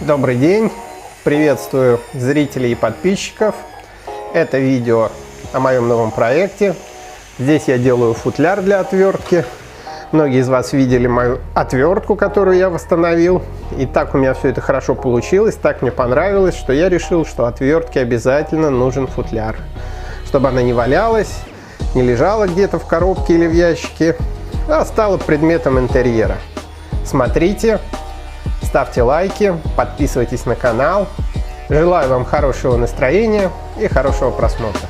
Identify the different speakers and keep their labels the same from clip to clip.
Speaker 1: Добрый день! Приветствую зрителей и подписчиков. Это видео о моем новом проекте. Здесь я делаю футляр для отвертки. Многие из вас видели мою отвертку, которую я восстановил. И так у меня все это хорошо получилось, так мне понравилось, что я решил, что отвертке обязательно нужен футляр. Чтобы она не валялась, не лежала где-то в коробке или в ящике, а стала предметом интерьера. Смотрите, ставьте лайки, подписывайтесь на канал. Желаю вам хорошего настроения и хорошего просмотра.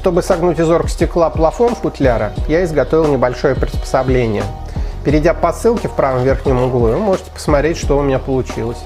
Speaker 1: Чтобы согнуть из оргстекла плафон футляра, я изготовил небольшое приспособление. Перейдя по ссылке в правом верхнем углу, вы можете посмотреть, что у меня получилось.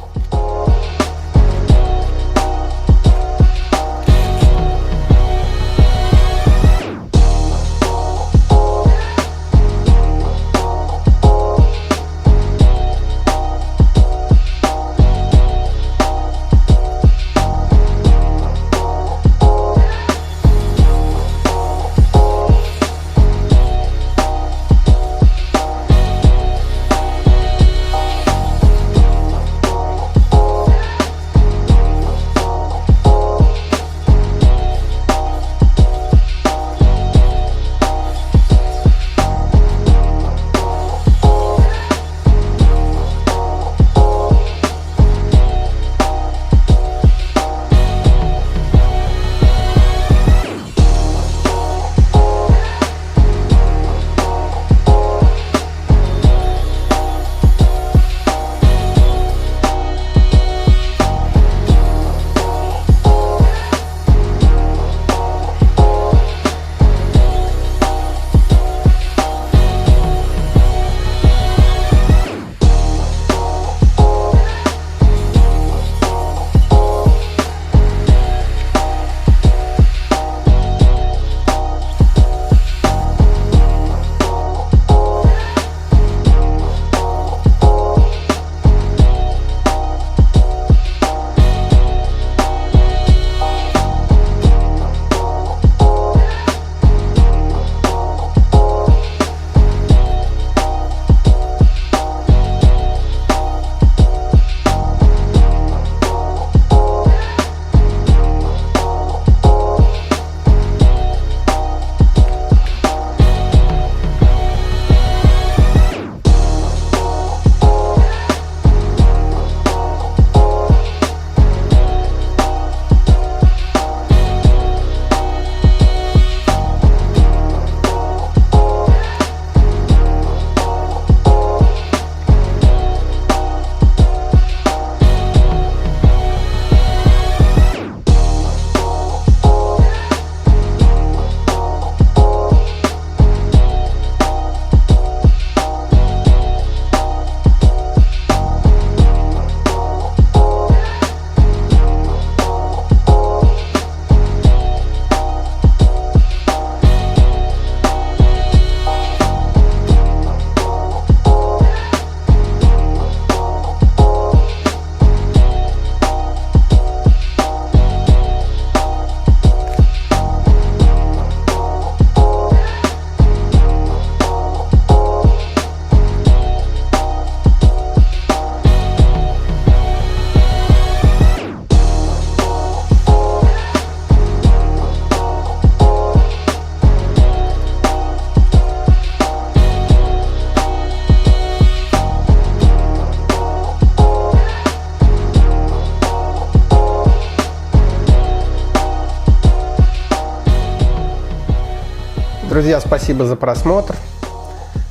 Speaker 1: Друзья, спасибо за просмотр.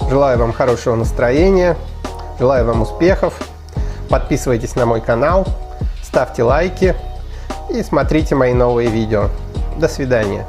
Speaker 1: Желаю вам хорошего настроения. Желаю вам успехов. Подписывайтесь на мой канал, ставьте лайки и смотрите мои новые видео. До свидания.